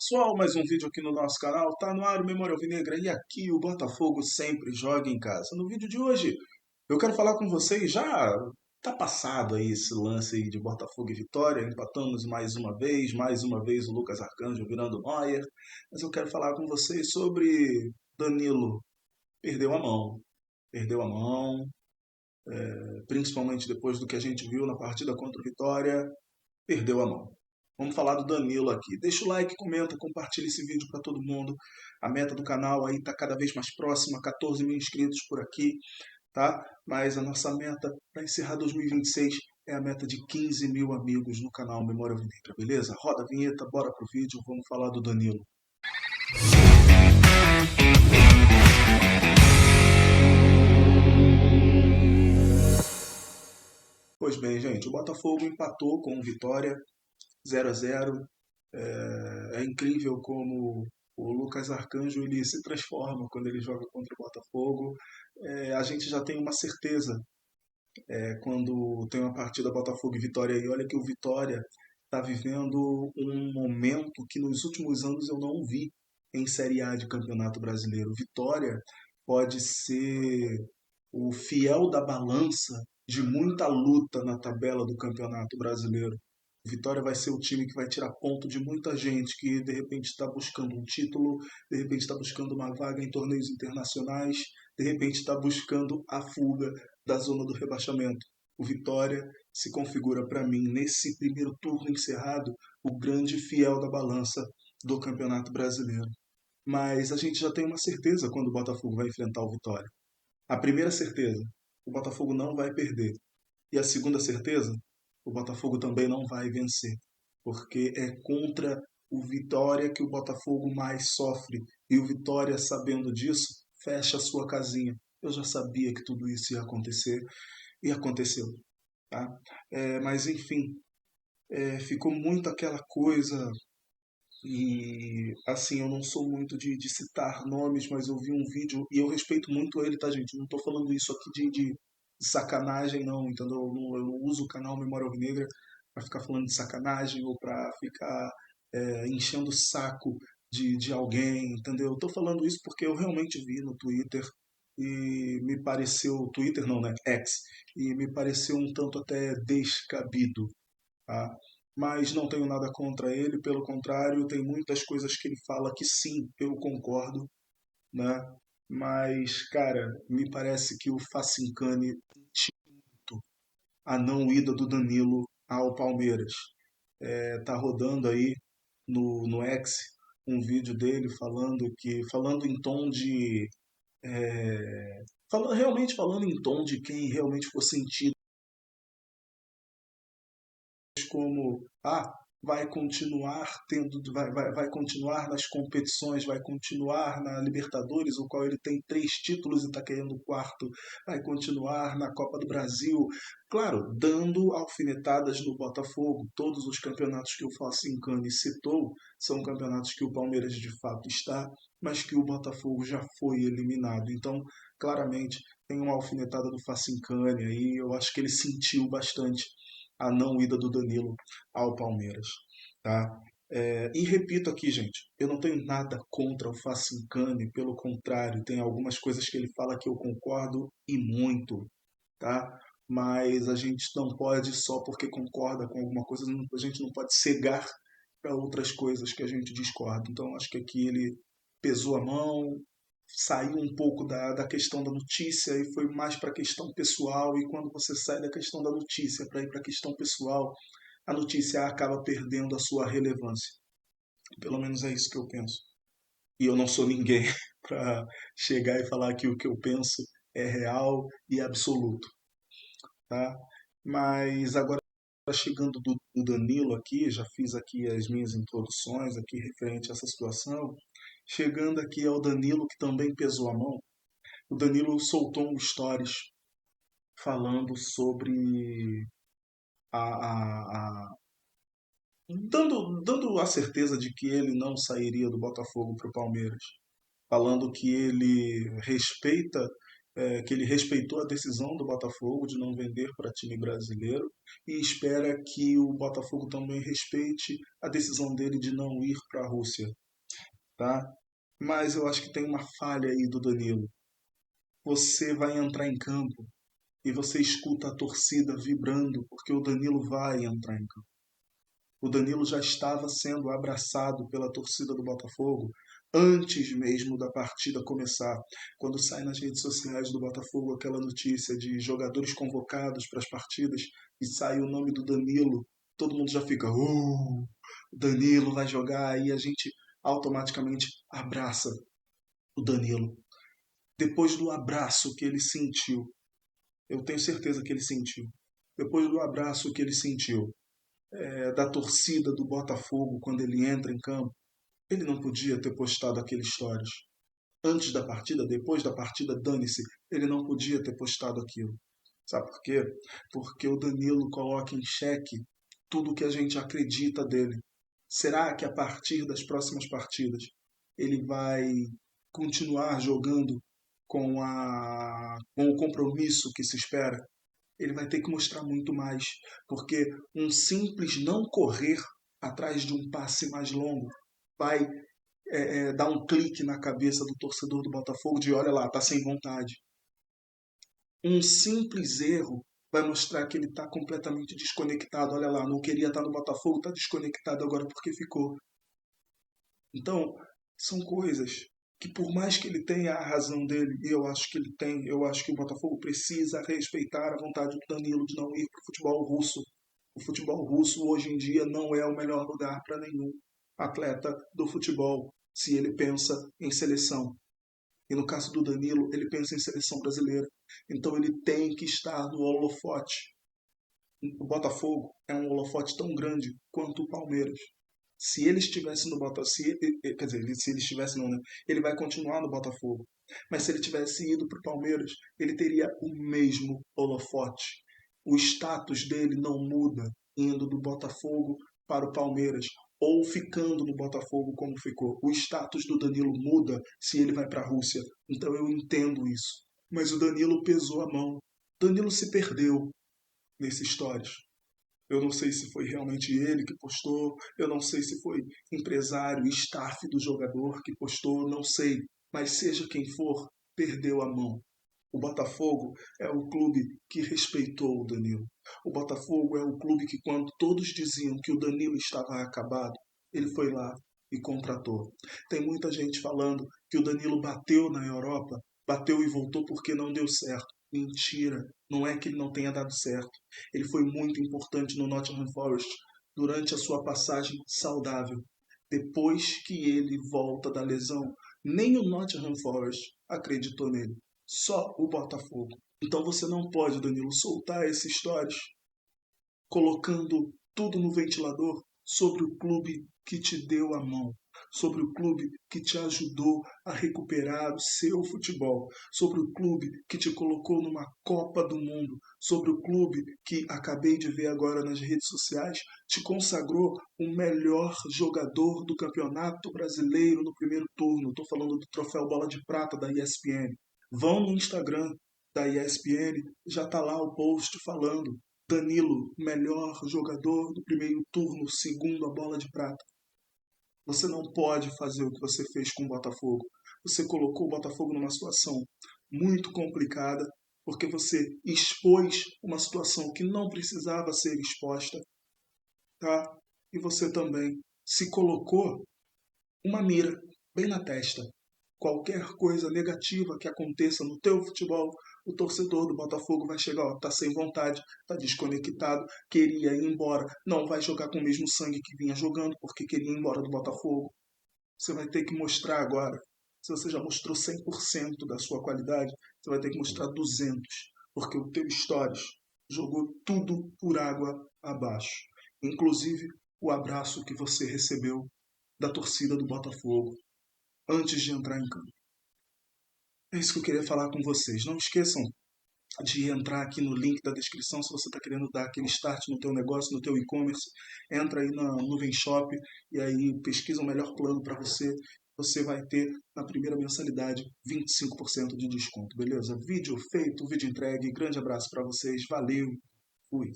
pessoal, mais um vídeo aqui no nosso canal, tá no ar o Memória Alvinegra e aqui o Botafogo sempre joga em casa. No vídeo de hoje eu quero falar com vocês, já tá passado aí esse lance aí de Botafogo e Vitória, empatamos mais uma vez o Lucas Arcanjo virando Neuer, mas eu quero falar com vocês sobre Danilo, perdeu a mão, perdeu a mão, principalmente depois do que a gente viu na partida contra o Vitória, perdeu a mão. Vamos falar do Danilo aqui. Deixa o like, comenta, compartilha esse vídeo para todo mundo. A meta do canal aí está cada vez mais próxima, 14 mil inscritos por aqui, tá? Mas a nossa meta para encerrar 2026 é a meta de 15 mil amigos no canal Memória Alvinegra, beleza? Roda a vinheta, bora pro vídeo, vamos falar do Danilo. Pois bem, gente, o Botafogo empatou com o Vitória 0-0. É incrível como o Lucas Arcanjo ele se transforma quando ele joga contra o Botafogo. A gente já tem uma certeza quando tem uma partida Botafogo e Vitória. E olha que o Vitória está vivendo um momento que nos últimos anos eu não vi em Série A de Campeonato Brasileiro. Vitória pode ser o fiel da balança de muita luta na tabela do Campeonato Brasileiro. Vitória vai ser o time que vai tirar ponto de muita gente que de repente está buscando um título, de repente está buscando uma vaga em torneios internacionais, de repente está buscando a fuga da zona do rebaixamento. O Vitória se configura para mim, nesse primeiro turno encerrado, o grande fiel da balança do Campeonato Brasileiro. Mas a gente já tem uma certeza quando o Botafogo vai enfrentar o Vitória. A primeira certeza, o Botafogo não vai perder. E a segunda certeza, o Botafogo também não vai vencer. Porque é contra o Vitória que o Botafogo mais sofre. E o Vitória, sabendo disso, fecha a sua casinha. Eu já sabia que tudo isso ia acontecer e aconteceu. Tá? Mas enfim, ficou muito aquela coisa. E assim, eu não sou muito de citar nomes, mas eu vi um vídeo e eu respeito muito ele, tá, gente? Não tô falando isso aqui de sacanagem, não, entendeu? Eu não uso o canal Memória Alvinegra pra ficar falando de sacanagem ou pra ficar enchendo o saco de alguém, entendeu? Eu tô falando isso porque eu realmente vi no Twitter e me pareceu. Twitter não, né? X. E me pareceu um tanto até descabido, tá? Mas não tenho nada contra ele, pelo contrário, tem muitas coisas que ele fala que sim, eu concordo, né? Mas, cara, me parece que o Facincani a não ida do Danilo ao Palmeiras. Tá rodando aí no X um vídeo dele falando em tom de realmente falando em tom de quem realmente for sentido como vai continuar vai continuar nas competições, vai continuar na Libertadores, o qual ele tem 3 títulos e está querendo o quarto, vai continuar na Copa do Brasil, claro, dando alfinetadas no Botafogo. Todos os campeonatos que o Facincani citou são campeonatos que o Palmeiras de fato está, mas que o Botafogo já foi eliminado. Então, claramente, tem uma alfinetada do Facincani aí, eu acho que ele sentiu bastante a não ida do Danilo ao Palmeiras, tá? E repito aqui, gente, eu não tenho nada contra o Facincani, pelo contrário, tem algumas coisas que ele fala que eu concordo e muito, tá? Mas a gente não pode, só porque concorda com alguma coisa, a gente não pode cegar para outras coisas que a gente discorda. Então, acho que aqui ele pesou a mão, saiu um pouco da questão da notícia e foi mais para a questão pessoal. E quando você sai da questão da notícia para ir para a questão pessoal, a notícia acaba perdendo a sua relevância. Pelo menos é isso que eu penso. E eu não sou ninguém para chegar e falar que o que eu penso é real e absoluto, tá? Mas agora chegando do Danilo aqui, já fiz aqui as minhas introduções aqui referente a essa situação. Chegando aqui ao Danilo, que também pesou a mão, o Danilo soltou um stories falando sobre a dando a certeza de que ele não sairia do Botafogo para o Palmeiras, falando que ele respeita que ele respeitou a decisão do Botafogo de não vender para time brasileiro e espera que o Botafogo também respeite a decisão dele de não ir para a Rússia, tá? Mas eu acho que tem uma falha aí do Danilo. Você vai entrar em campo e você escuta a torcida vibrando porque o Danilo vai entrar em campo. O Danilo já estava sendo abraçado pela torcida do Botafogo antes mesmo da partida começar. Quando sai nas redes sociais do Botafogo aquela notícia de jogadores convocados para as partidas e sai o nome do Danilo, todo mundo já fica, o Danilo vai jogar, e a gente automaticamente abraça o Danilo. Depois do abraço que ele sentiu, eu tenho certeza que ele sentiu, depois do abraço que ele sentiu, da torcida do Botafogo quando ele entra em campo, ele não podia ter postado aqueles stories. Antes da partida, depois da partida, dane-se, ele não podia ter postado aquilo. Sabe por quê? Porque o Danilo coloca em xeque tudo que a gente acredita dele. Será que a partir das próximas partidas ele vai continuar jogando com o compromisso que se espera? Ele vai ter que mostrar muito mais, porque um simples não correr atrás de um passe mais longo vai dar um clique na cabeça do torcedor do Botafogo de olha lá, tá sem vontade. Um simples erro vai mostrar que ele está completamente desconectado. Olha lá, não queria estar no Botafogo, está desconectado agora porque ficou. Então, são coisas que por mais que ele tenha a razão dele, e eu acho que ele tem, eu acho que o Botafogo precisa respeitar a vontade do Danilo de não ir para o futebol russo. O futebol russo hoje em dia não é o melhor lugar para nenhum atleta do futebol, se ele pensa em seleção. E no caso do Danilo, ele pensa em seleção brasileira. Então ele tem que estar no holofote. O Botafogo é um holofote tão grande quanto o Palmeiras. Se ele estivesse no Botafogo, quer dizer, se ele estivesse não, né? Ele vai continuar no Botafogo. Mas se ele tivesse ido para o Palmeiras, ele teria o mesmo holofote. O status dele não muda indo do Botafogo para o Palmeiras ou ficando no Botafogo como ficou. O status do Danilo muda se ele vai para a Rússia. Então eu entendo isso. Mas o Danilo pesou a mão. Danilo se perdeu nesses stories. Eu não sei se foi realmente ele que postou, eu não sei se foi empresário, staff do jogador que postou, não sei. Mas seja quem for, perdeu a mão. O Botafogo é o clube que respeitou o Danilo. O Botafogo é o clube que, quando todos diziam que o Danilo estava acabado, ele foi lá e contratou. Tem muita gente falando que o Danilo bateu na Europa, bateu e voltou porque não deu certo. Mentira, não é que ele não tenha dado certo. Ele foi muito importante no Nottingham Forest durante a sua passagem saudável. Depois que ele volta da lesão, nem o Nottingham Forest acreditou nele. Só o Botafogo. Então você não pode, Danilo, soltar esses stories colocando tudo no ventilador sobre o clube que te deu a mão, sobre o clube que te ajudou a recuperar o seu futebol, sobre o clube que te colocou numa Copa do Mundo, sobre o clube que, acabei de ver agora nas redes sociais, te consagrou o melhor jogador do Campeonato Brasileiro no primeiro turno. Estou falando do troféu Bola de Prata da ESPN. Vão no Instagram da ESPN, já está lá o post falando Danilo, melhor jogador do primeiro turno, segundo a Bola de Prata. Você não pode fazer o que você fez com o Botafogo. Você colocou o Botafogo numa situação muito complicada, porque você expôs uma situação que não precisava ser exposta, tá? E você também se colocou uma mira bem na testa. Qualquer coisa negativa que aconteça no teu futebol, o torcedor do Botafogo vai chegar, ó, tá sem vontade, tá desconectado, queria ir embora, não vai jogar com o mesmo sangue que vinha jogando porque queria ir embora do Botafogo. Você vai ter que mostrar agora. Se você já mostrou 100% da sua qualidade, você vai ter que mostrar 200, porque o teu Stories jogou tudo por água abaixo. Inclusive o abraço que você recebeu da torcida do Botafogo antes de entrar em campo. É isso que eu queria falar com vocês. Não esqueçam de entrar aqui no link da descrição se você está querendo dar aquele start no teu negócio, no teu e-commerce. Entra aí na Nuvem Shop e aí pesquisa o melhor plano para você você vai ter na primeira mensalidade 25% de desconto, beleza? Vídeo feito, vídeo entregue. Grande abraço para vocês. Valeu. Fui.